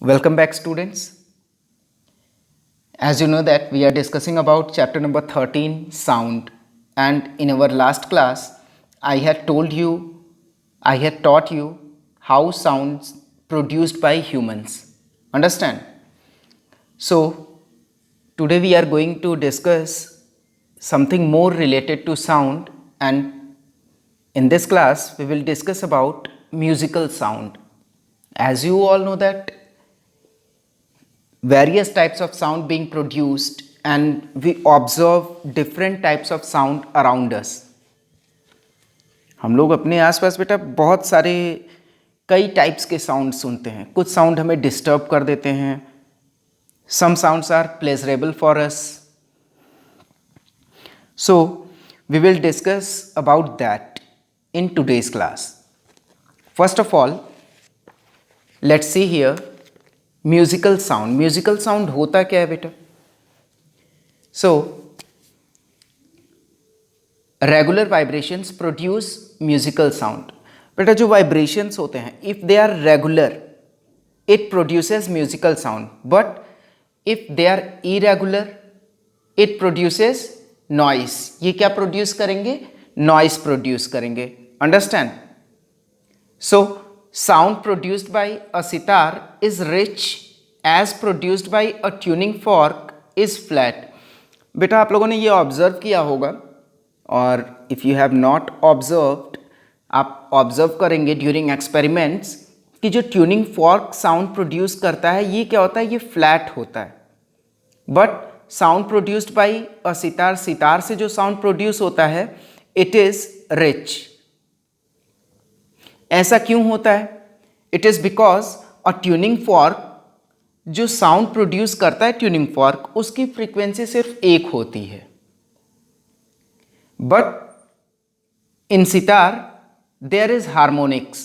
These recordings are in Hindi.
Welcome back, students. As you know that we are discussing about chapter number 13, sound, and in our last class I had taught you how sounds produced by humans. Understand? So today we are going to discuss something more related to sound, and in this class we will discuss about musical sound. As you all know that various types of sound being produced and we observe different types of sound around us. हम लोग अपने आसपास बेटा बहुत सारे कई टाइप्स के साउंड सुनते हैं. कुछ साउंड हमें डिस्टर्ब कर देते हैं. Some sounds are pleasurable for us. So we will discuss about that in today's class. First of all let's see here musical sound. Musical sound होता क्या है बेटा? So regular vibrations produce musical sound. बेटा जो वाइब्रेशंस होते हैं if they are regular it produces musical sound, but if they are irregular it produces noise. ये क्या प्रोड्यूस करेंगे? नॉइस प्रोड्यूस करेंगे. Understand? So sound produced by a sitar is rich as produced by a tuning fork is flat. बेटा आप लोगों ने ये ऑब्जर्व किया होगा, और if you have not observed आप ऑब्जर्व करेंगे ड्यूरिंग एक्सपेरिमेंट्स कि जो ट्यूनिंग फॉर्क साउंड प्रोड्यूस करता है ये क्या होता है? ये फ्लैट होता है. बट साउंड प्रोड्यूस्ड बाई अ सितार, सितार से जो साउंड प्रोड्यूस होता है इट इज़ रिच. ऐसा क्यों होता है? It is because a tuning fork जो साउंड प्रोड्यूस करता है, ट्यूनिंग फॉर्क उसकी फ्रीक्वेंसी सिर्फ एक होती है. But in sitar there is harmonics.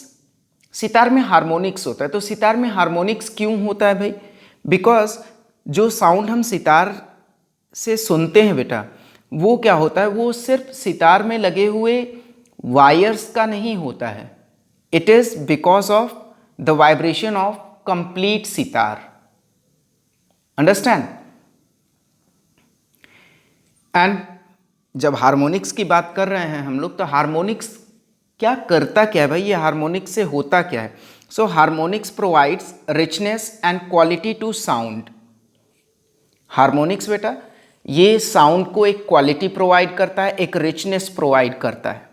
Sitar में हार्मोनिक्स होता है. तो सितार में हार्मोनिक्स क्यों होता है भाई? बिकॉज जो साउंड हम सितार से सुनते हैं बेटा वो क्या होता है? वो सिर्फ सितार में लगे हुए वायर्स का नहीं होता है. It is because of the vibration of complete sitar. Understand? And जब हार्मोनिक्स की बात कर रहे हैं हम लोग, तो हार्मोनिक्स क्या करता क्या है भाई? ये हार्मोनिक्स से होता क्या है? So harmonics provides richness and quality to sound. Harmonics बेटा ये साउंड को एक क्वालिटी प्रोवाइड करता है, एक रिचनेस प्रोवाइड करता है.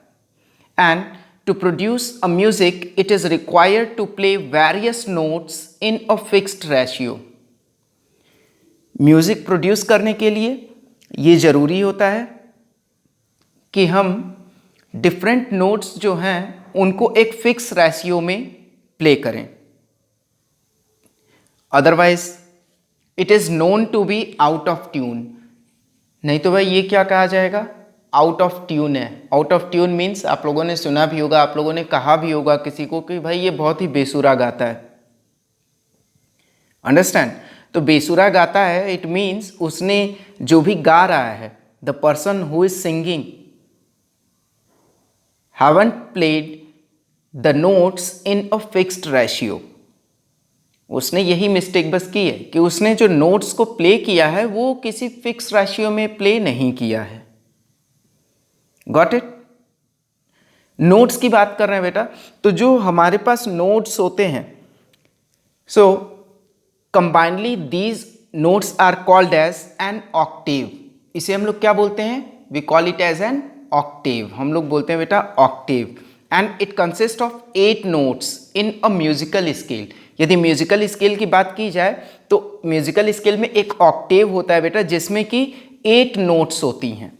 And to produce a music it is required to play various notes in a fixed ratio. Music produce करने के लिए ये ज़रूरी होता है कि हम डिफरेंट नोट्स जो हैं उनको एक फिक्स रेशियो में प्ले करें. Otherwise it is known to be out of tune. नहीं तो भाई ये क्या कहा जाएगा? आउट ऑफ ट्यून है. आउट ऑफ ट्यून मीन्स आप लोगों ने सुना भी होगा, आप लोगों ने कहा भी होगा किसी को कि भाई ये बहुत ही बेसुरा गाता है. अंडरस्टैंड? तो बेसुरा गाता है इट मीन्स उसने जो भी गा रहा है, the person who is singing haven't played the notes in a fixed ratio. उसने यही मिस्टेक बस की है कि उसने जो नोट्स को प्ले किया है वो किसी फिक्स रेशियो में प्ले नहीं किया है. Got it? नोट्स की बात कर रहे हैं बेटा, तो जो हमारे पास नोट्स होते हैं, so combinedly these notes are called as an octave. इसे हम लोग क्या बोलते हैं? We call it as an octave. हम लोग बोलते हैं बेटा octave. And it consist of 8 notes in a musical scale. यदि म्यूजिकल स्केल की बात की जाए तो म्यूजिकल स्केल में एक ऑक्टेव होता है बेटा जिसमें कि 8 नोट्स होती हैं.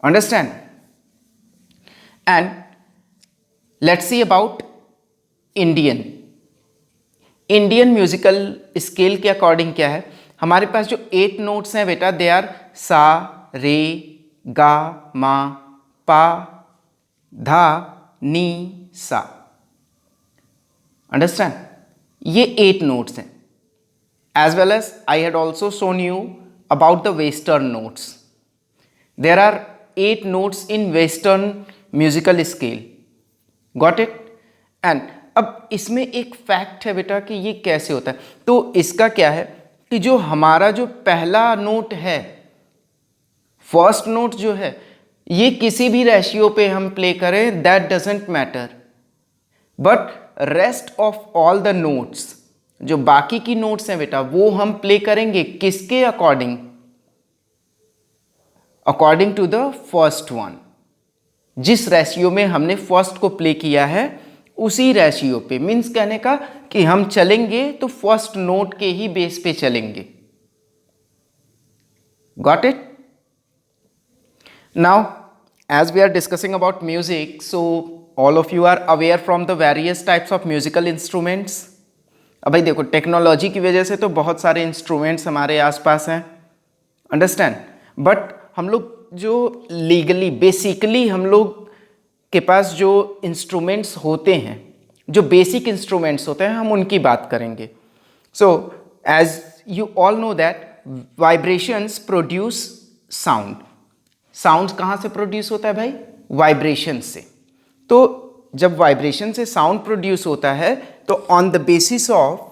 Understand? And let's see about Indian musical scale के अकॉर्डिंग क्या है? हमारे पास जो 8 नोट्स हैं बेटा दे आर सा, रे, गा, मा, पा, धा, नी, सा. अंडरस्टैंड? ये 8 नोट्स हैं. As well as I had also shown you about the western notes. There are 8 notes in western musical scale. Got it? And अब इसमें एक फैक्ट है बेटा कि ये कैसे होता है। तो इसका क्या है कि जो हमारा जो पहला नोट है, फर्स्ट नोट जो है, ये किसी भी रेशियो पे हम प्ले करें that doesn't matter, but rest of all the notes, जो बाकी की नोट्स हैं बेटा, वो हम प्ले करेंगे किसके according? According to the first one. जिस रेशियो में हमने फर्स्ट को प्ले किया है उसी रेशियो पे, मीन्स कहने का कि हम चलेंगे तो फर्स्ट नोट के ही बेस पे चलेंगे। Got it? Now as we are discussing about music, so all of you are aware from the various types of musical instruments. अब भाई देखो, टेक्नोलॉजी की वजह से तो बहुत सारे इंस्ट्रूमेंट्स हमारे आसपास हैं, अंडरस्टैंड, बट हम लोग जो लीगली बेसिकली हम लोग के पास जो इंस्ट्रूमेंट्स होते हैं, जो बेसिक इंस्ट्रूमेंट्स होते हैं, हम उनकी बात करेंगे। So as you all know that vibrations produce sound. Sound कहाँ से प्रोड्यूस होता है भाई? वाइब्रेशन से। तो जब वाइब्रेशन से साउंड प्रोड्यूस होता है तो on the basis of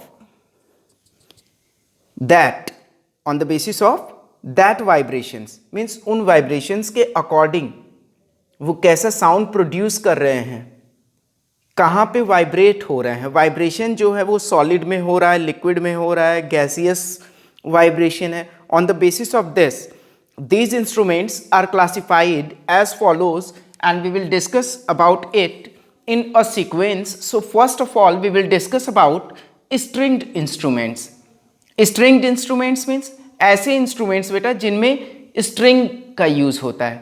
that vibrations, means उन वाइब्रेशंस के अकॉर्डिंग वो कैसा साउंड प्रोड्यूस कर रहे हैं, कहाँ पे वाइब्रेट हो रहे हैं। वाइब्रेशन जो है वो सॉलिड में हो रहा है, लिक्विड में हो रहा है, गैसियस वाइब्रेशन है। On the basis of this, these instruments are classified as follows and we will discuss about it in a sequence. So first of all we will discuss about stringed instruments. Stringed instruments means ऐसे instruments बेटा जिनमें string का use होता है,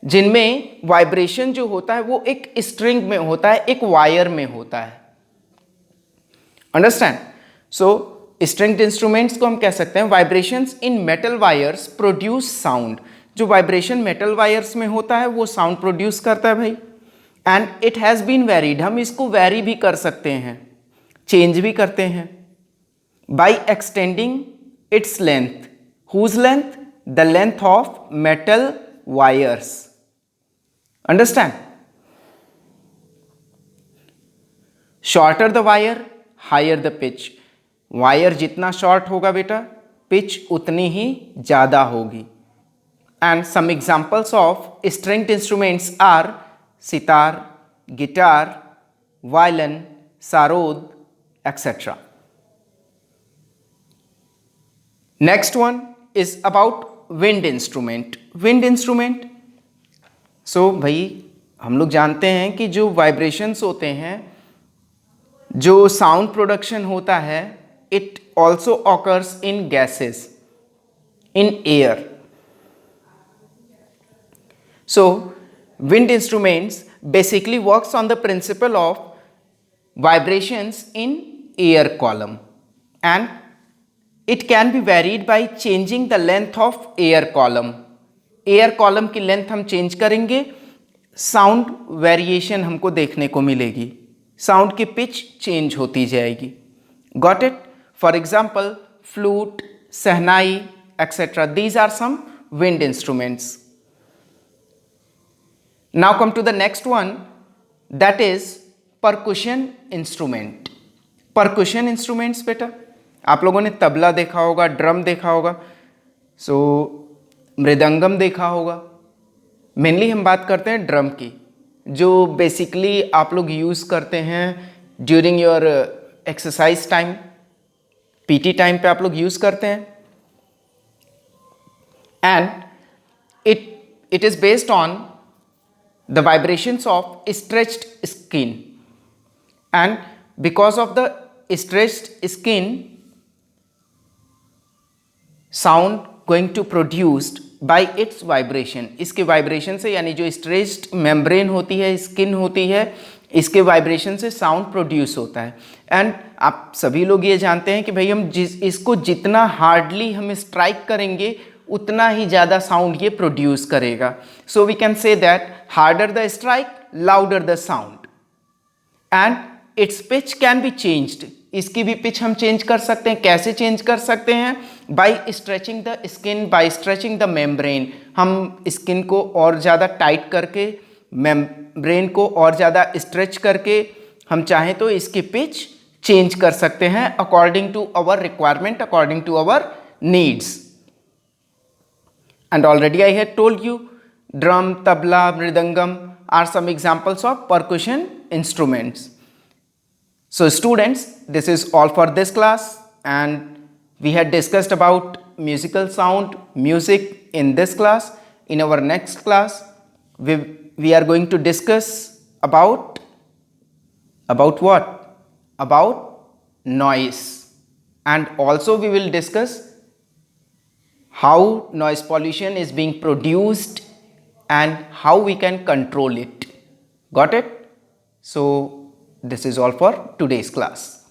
जिनमें वाइब्रेशन जो होता है वो एक स्ट्रिंग में होता है, एक वायर में होता है। अंडरस्टैंड? सो स्ट्रिंग्ड इंस्ट्रूमेंट्स को हम कह सकते हैं vibrations in metal wires produce sound. जो वाइब्रेशन मेटल वायर्स में होता है वो साउंड प्रोड्यूस करता है भाई। And it has been varied, हम इसको वेरी भी कर सकते हैं, चेंज भी करते हैं, by extending its length. Whose length? The length of metal wires. Understand? Shorter the wire, higher the pitch. Wire जितना शॉर्ट होगा बेटा, पिच उतनी ही ज़्यादा होगी। And some examples of stringed instruments are sitar, guitar, violin, sarod, etcetera. Next one is about wind instrument. Wind instrument, so भाई हम लोग जानते हैं कि जो वाइब्रेशंस होते हैं, जो साउंड प्रोडक्शन होता है, it also occurs in gases, in air. So wind instruments basically works on the principle of vibrations in air column, and it can be varied by changing the length of air column. air column की लेंथ हम चेंज करेंगे, साउंड वेरिएशन हमको देखने को मिलेगी, साउंड की पिच चेंज होती जाएगी। Got it? For example, flute, sehnai, etc. These are some wind instruments. Now come to the next one, that is percussion instrument. Percussion instruments बेटा, आप लोगों ने तबला देखा होगा, ड्रम देखा होगा, सो मृदंगम देखा होगा। मेनली हम बात करते हैं ड्रम की, जो बेसिकली आप लोग यूज़ करते हैं during your exercise time, PT time पे आप लोग यूज करते हैं। And it is based on the vibrations of stretched skin, and because of the stretched skin sound going to produced by its vibration. इसके वाइब्रेशन से, यानी जो स्ट्रेच्ड मेम्ब्रेन होती है, स्किन होती है, इसके वाइब्रेशन से साउंड प्रोड्यूस होता है। एंड आप सभी लोग ये जानते हैं कि भाई हम इसको जितना हार्डली हम स्ट्राइक करेंगे उतना ही ज़्यादा साउंड ये प्रोड्यूस करेगा। So we can say that harder the strike, louder the sound, and its pitch can be changed. इसकी भी पिच हम चेंज कर सकते हैं। कैसे चेंज कर सकते हैं? By stretching the skin, by stretching the membrane. हम स्किन को और ज़्यादा टाइट करके, मेम्ब्रेन को और ज़्यादा स्ट्रेच करके हम चाहें तो इसकी पिच चेंज कर सकते हैं according to our requirement, according to our needs. And already I had told you, drum, tabla, mridangam are some examples of percussion instruments. So students, this is all for this class, and we had discussed about musical sound, music in this class. In our next class, we are going to discuss about what? About noise, and also we will discuss how noise pollution is being produced and how we can control it. Got it? So this is all for today's class.